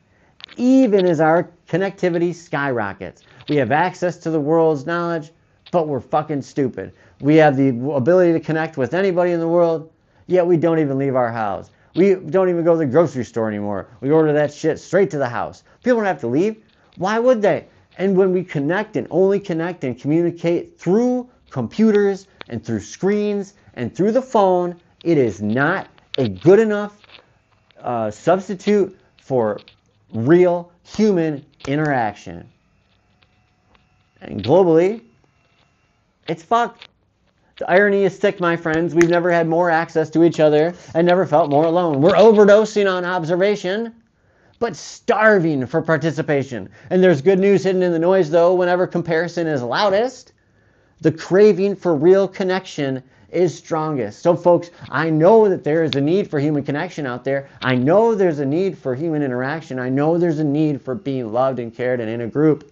Even as our connectivity skyrockets, we have access to the world's knowledge, but we're fucking stupid. We have the ability to connect with anybody in the world, yet we don't even leave our house. We don't even go to the grocery store anymore. We order that shit straight to the house. People don't have to leave. Why would they? And when we connect and only connect and communicate through computers and through screens and through the phone, it is not a good enough substitute for real human interaction. And globally, it's fucked. The irony is sick, my friends. We've never had more access to each other and never felt more alone. We're overdosing on observation, but starving for participation. And there's good news hidden in the noise, though. Whenever comparison is loudest, the craving for real connection is strongest. So, folks, I know that there is a need for human connection out there. I know there's a need for human interaction. I know there's a need for being loved and cared and in a group.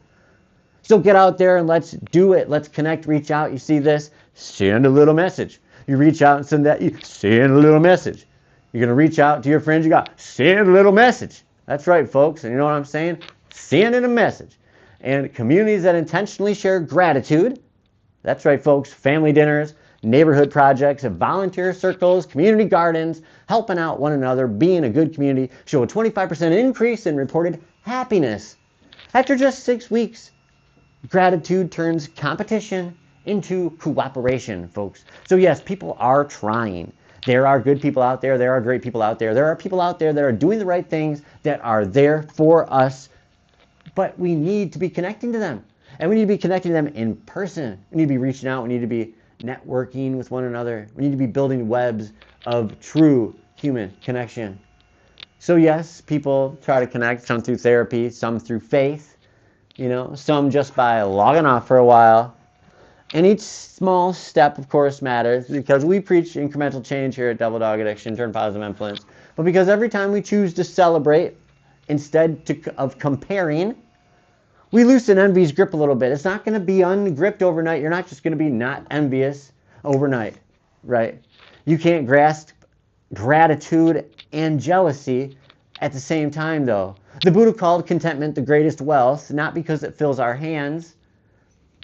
So get out there and let's do it. Let's connect, reach out. You see this? Send a little message. You reach out and send that. You send a little message. You're going to reach out to your friends you got. Send a little message. That's right, folks. And you know what I'm saying? Send in a message. And communities that intentionally share gratitude. That's right, folks. Family dinners, neighborhood projects, volunteer circles, community gardens, helping out one another, being a good community, show a 25% increase in reported happiness. After just 6 weeks, gratitude turns competition into cooperation, folks. So yes, people are trying. There are good people out there. There are great people out there. There are people out there that are doing the right things, that are there for us. But we need to be connecting to them. And we need to be connecting to them in person. We need to be reaching out. We need to be networking with one another. We need to be building webs of true human connection. So yes, people try to connect, some through therapy, some through faith, some just by logging off for a while. And each small step, of course, matters, because we preach incremental change here at Double Dog Addiction, Turn Positive Influence. But because every time we choose to celebrate instead of comparing, we loosen envy's grip a little bit. It's not going to be ungripped overnight. You're not just going to be not envious overnight, right? You can't grasp gratitude and jealousy at the same time, though. The Buddha called contentment the greatest wealth, not because it fills our hands,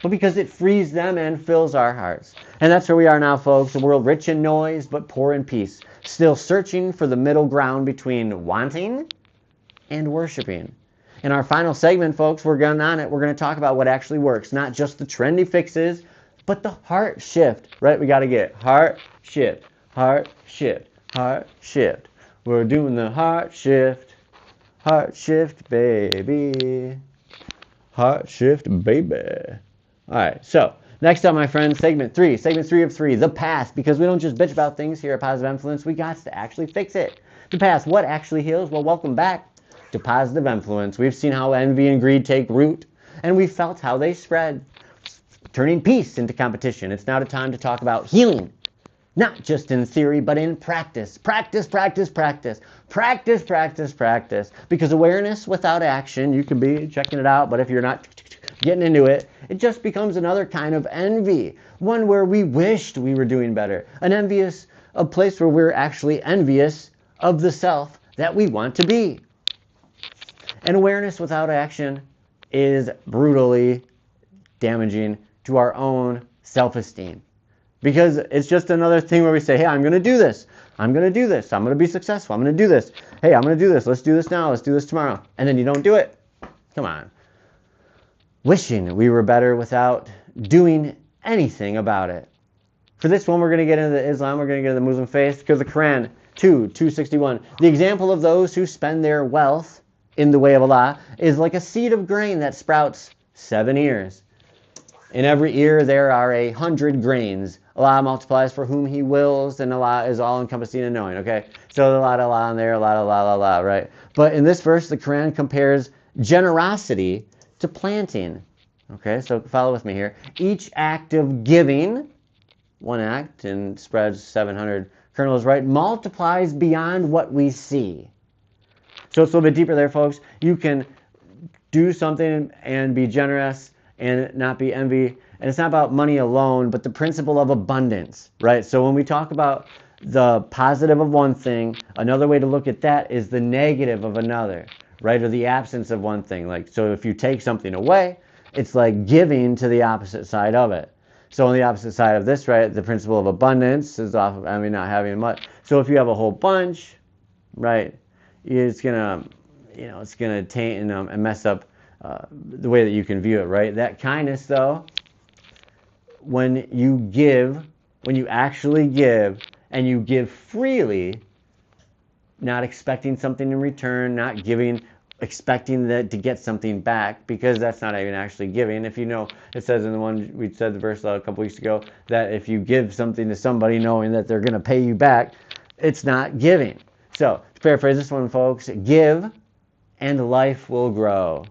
but because it frees them and fills our hearts. And that's where we are now, folks. A world rich in noise, but poor in peace. Still searching for the middle ground between wanting and worshiping. In our final segment, folks, we're going to talk about what actually works. Not just the trendy fixes, but the heart shift, right? We got to get heart shift, heart shift, heart shift. We're doing the heart shift, baby. Heart shift, baby. All right, so next up, my friends, segment three of 3, the past, because we don't just bitch about things here at Positive Influence, we got to actually fix it. The past, what actually heals? Well, welcome back to Positive Influence. We've seen how envy and greed take root, and we felt how they spread, turning peace into competition. It's now the time to talk about healing, not just in theory, but in practice. Practice, practice, practice. Practice, practice, practice. Because awareness without action, you can be checking it out, but if you're not getting into it, it just becomes another kind of envy. One where we wished we were doing better. A place where we're actually envious of the self that we want to be. And awareness without action is brutally damaging to our own self-esteem. Because it's just another thing where we say, hey, I'm going to do this. I'm going to do this. I'm going to be successful. I'm going to do this. Hey, I'm going to do this. Let's do this now. Let's do this tomorrow. And then you don't do it. Come on. Wishing we were better without doing anything about it. For this one, we're going to get into the Islam. We're going to get into the Muslim faith, because the Quran 2:261. The example of those who spend their wealth in the way of Allah is like a seed of grain that sprouts 7 ears. In every ear there are 100 grains. Allah multiplies for whom He wills, and Allah is all-encompassing and knowing, okay? So a lot of Allah in there, a lot of la, right? But in this verse, the Quran compares generosity to planting. Okay, so follow with me here. Each act of giving, one act, and spreads 700 kernels, right, multiplies beyond what we see. So it's a little bit deeper there, folks. You can do something and be generous and not be envy. And it's not about money alone, but the principle of abundance, right? So when we talk about the positive of one thing, another way to look at that is the negative of another, right? Or the absence of one thing. Like, so if you take something away, it's like giving to the opposite side of it. So on the opposite side of this, right, the principle of abundance is off of, not having much. So if you have a whole bunch, right, it's gonna taint and mess up the way that you can view it, right? That kindness, though, when you actually give, and you give freely, not expecting something in return, not giving expecting to get something back, because that's not even actually giving. If you know, it says in the one we said the verse a couple weeks ago, that if you give something to somebody knowing that they're going to pay you back, it's not giving. So to paraphrase this one, folks, give and life will grow.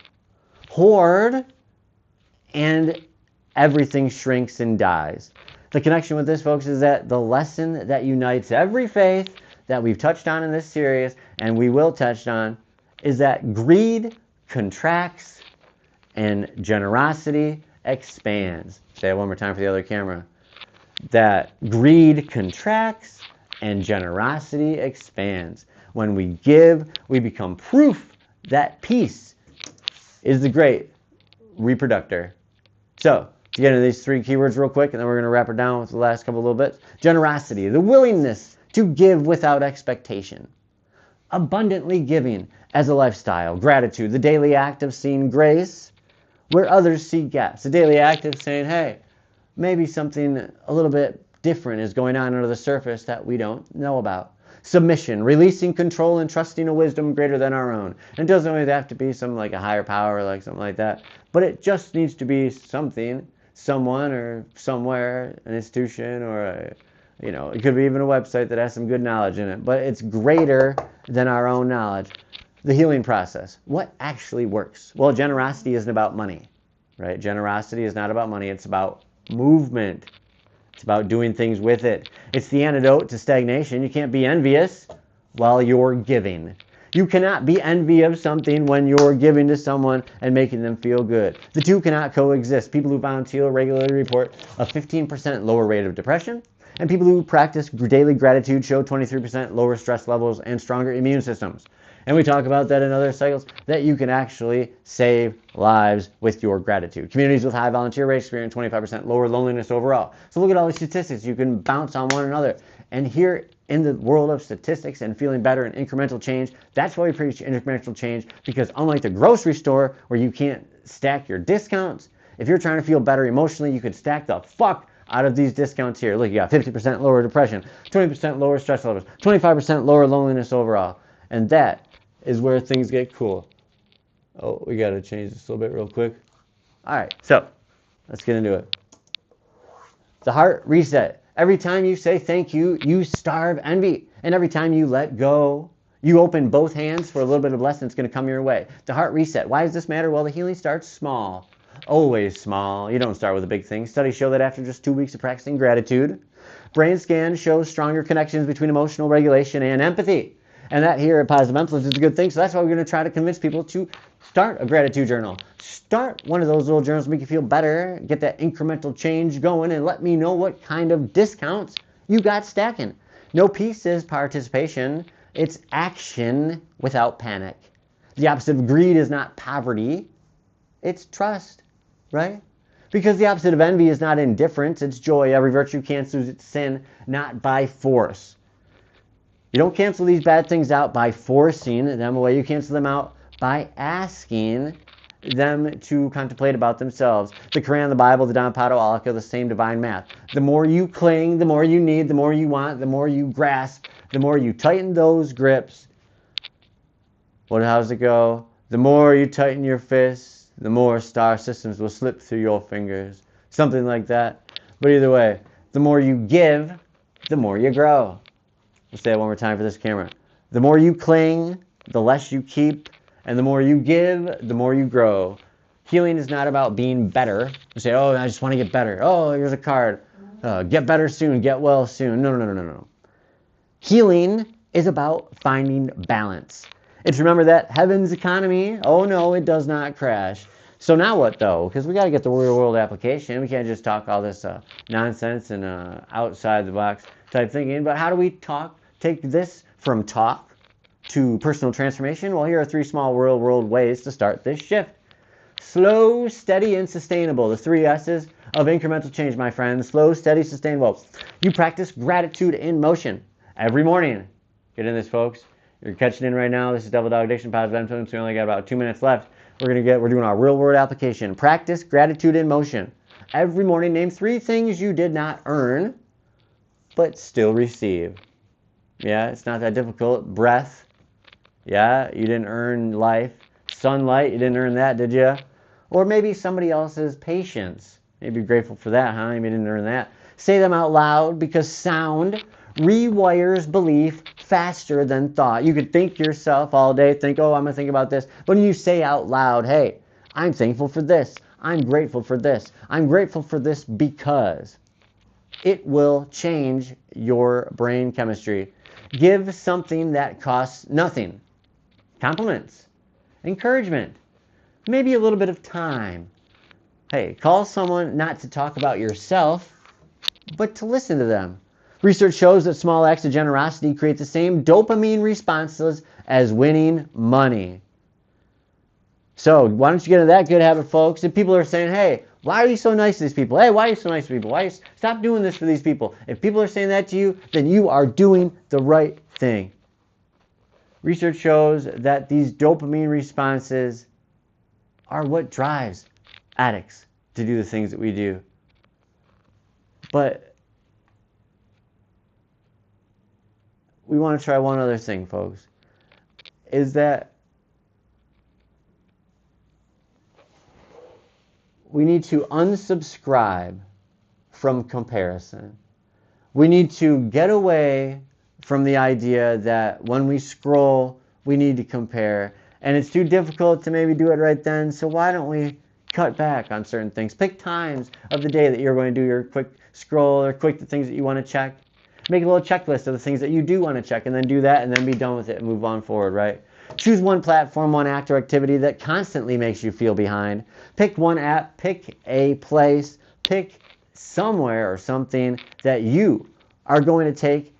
Hoard and everything shrinks and dies. The connection with this, folks, is that the lesson that unites every faith that we've touched on in this series, and we will touch on, is that greed contracts and generosity expands. Say it one more time for the other camera. That greed contracts and generosity expands. When we give, we become proof that peace is the great reproductor. So, To get into these three keywords real quick, and then we're going to wrap it down with the last couple little bits. Generosity, the willingness to give without expectation. Abundantly giving as a lifestyle. Gratitude, the daily act of seeing grace where others see gaps. The daily act of saying, hey, maybe something a little bit different is going on under the surface that we don't know about. Submission, releasing control and trusting a wisdom greater than our own. And it doesn't always have to be something like a higher power, like something like that, but it just needs to be something, someone or somewhere, an institution or it could be even a website that has some good knowledge in it, but it's greater than our own knowledge. The healing process. What actually works? Well, generosity isn't about money, right? Generosity is not about money. It's about movement. It's about doing things with it. It's the antidote to stagnation. You can't be envious while you're giving. You cannot be envious of something when you're giving to someone and making them feel good. The two cannot coexist. People who volunteer regularly report a 15% lower rate of depression, and people who practice daily gratitude show 23% lower stress levels and stronger immune systems. And we talk about that in other cycles, that you can actually save lives with your gratitude. Communities with high volunteer rates experience 25% lower loneliness overall. So look at all these statistics. You can bounce on one another. And here in the world of statistics and feeling better and incremental change, that's why we preach incremental change, because unlike the grocery store where you can't stack your discounts, if you're trying to feel better emotionally, you can stack the fuck out of these discounts here. Look, you got 50% lower depression, 20% lower stress levels, 25% lower loneliness overall. And that is where things get cool. Oh, we got to change this a little bit real quick. All right, so let's get into it. The heart reset. Every time you say thank you, you starve envy. And every time you let go, you open both hands for a little bit of blessing that's going to come your way. The heart reset. Why does this matter? Well, the healing starts small. Always small. You don't start with a big thing. Studies show that after just 2 weeks of practicing gratitude, brain scans show stronger connections between emotional regulation and empathy. And that here at Positive Empfluence is a good thing. So that's why we're going to try to convince people to start a gratitude journal. Start one of those little journals to make you feel better, get that incremental change going, and let me know what kind of discounts you got stacking. No peace is participation. It's action without panic. The opposite of greed is not poverty. It's trust, right? Because the opposite of envy is not indifference. It's joy. Every virtue cancels its sin, not by force. You don't cancel these bad things out by forcing them away. You cancel them out by asking them to contemplate about themselves. The Quran, the Bible, the Dhammapada, all the same divine math. The more you cling, the more you need, the more you want, the more you grasp, the more you tighten those grips. How's it go? The more you tighten your fists, the more star systems will slip through your fingers. Something like that. But either way, the more you give, the more you grow. Let's say it one more time for this camera. The more you cling, the less you keep, and the more you give, the more you grow. Healing is not about being better. You say, oh, I just want to get better. Oh, here's a card. Get better soon, get well soon. No. Healing is about finding balance. It's remember that heaven's economy, oh no, it does not crash. So now what though? Because we got to get the real world application. We can't just talk all this nonsense and outside the box type thinking. But how do we take this from talk to personal transformation? Well, here are 3 small real world ways to start this shift. Slow, steady, and sustainable. The 3 S's of incremental change, my friends. Slow, steady, sustainable. You practice gratitude in motion every morning. Get in this, folks. You're catching in right now. This is Devil Dog Addiction, Positive Empfluence. We only got about 2 minutes left. We're doing our real world application. Practice gratitude in motion. Every morning, name 3 things you did not earn, but still receive. Yeah, it's not that difficult. Breath. Yeah, you didn't earn life. Sunlight, you didn't earn that, did you? Or maybe somebody else's patience. Maybe you're grateful for that, huh? Maybe you didn't earn that. Say them out loud, because sound rewires belief faster than thought. You could think yourself all day, think, oh, I'm going to think about this. But when you say out loud, hey, I'm thankful for this. I'm grateful for this. I'm grateful for this because it will change your brain chemistry. Give something that costs nothing. Compliments. Encouragement. Maybe a little bit of time. Hey, call someone not to talk about yourself, but to listen to them. Research shows that small acts of generosity create the same dopamine responses as winning money. So why don't you get into that good habit, folks? If people are saying, hey, why are you so nice to these people? Hey, why are you so nice to people? Stop doing this for these people? If people are saying that to you, then you are doing the right thing. Research shows that these dopamine responses are what drives addicts to do the things that we do. But we want to try one other thing, folks, is that we need to unsubscribe from comparison. We need to get away from the idea that when we scroll, we need to compare. And it's too difficult to maybe do it right then, so why don't we cut back on certain things? Pick times of the day that you're going to do your quick scroll or quick the things that you want to check. Make a little checklist of the things that you do want to check, and then do that, and then be done with it and move on forward, right? Choose one platform, one act or activity that constantly makes you feel behind. Pick one app, pick a place, pick somewhere or something that you are going to take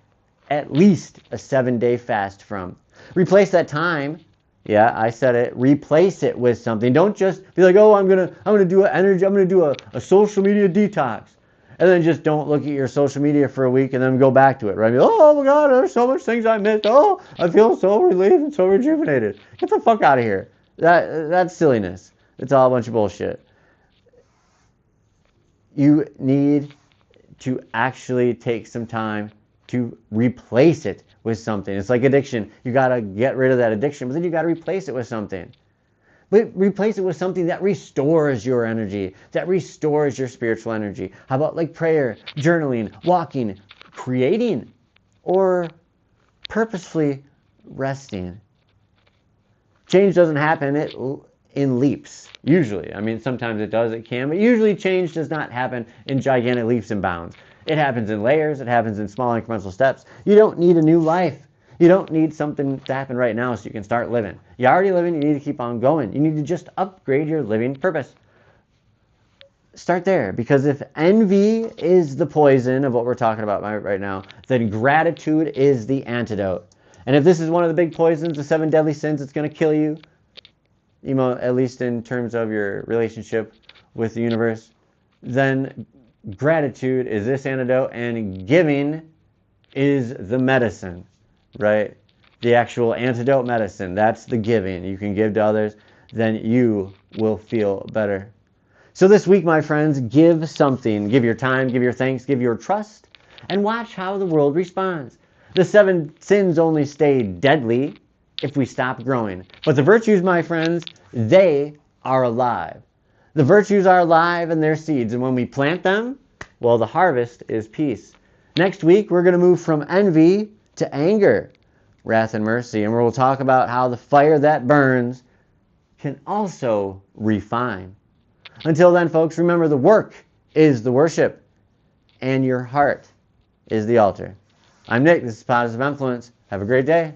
at least a 7-day fast from. Replace that time. Yeah, I said it. Replace it with something. Don't just be like, oh, I'm gonna do a social media detox. And then just don't look at your social media for a week and then go back to it, right? Oh my God, there's so much things I missed. Oh, I feel so relieved and so rejuvenated. Get the fuck out of here. That's silliness. It's all a bunch of bullshit. You need to actually take some time to replace it with something. It's like addiction. You got to get rid of that addiction, but then you got to replace it with something. But replace it with something that restores your energy, that restores your spiritual energy. How about like prayer, journaling, walking, creating, or purposefully resting? Change doesn't happen in leaps, usually. I mean, sometimes it does, it can, but usually change does not happen in gigantic leaps and bounds. It happens in layers, it happens in small incremental steps. You don't need a new life. You don't need something to happen right now so you can start living. You're already living, you need to keep on going. You need to just upgrade your living purpose. Start there, because if envy is the poison of what we're talking about right now, then gratitude is the antidote. And if this is one of the big poisons, the 7 deadly sins, it's going to kill you, at least in terms of your relationship with the universe, then gratitude is this antidote, and giving is the medicine. Right? The actual antidote medicine. That's the giving. You can give to others, then you will feel better. So this week, my friends, give something. Give your time, give your thanks, give your trust, and watch how the world responds. The 7 sins only stay deadly if we stop growing. But the virtues, my friends, they are alive. The virtues are alive and they're seeds. And when we plant them, well, the harvest is peace. Next week, we're going to move from envy to anger, wrath, and mercy. And we'll talk about how the fire that burns can also refine. Until then, folks, remember the work is the worship and your heart is the altar. I'm Nick. This is Positive Influence. Have a great day.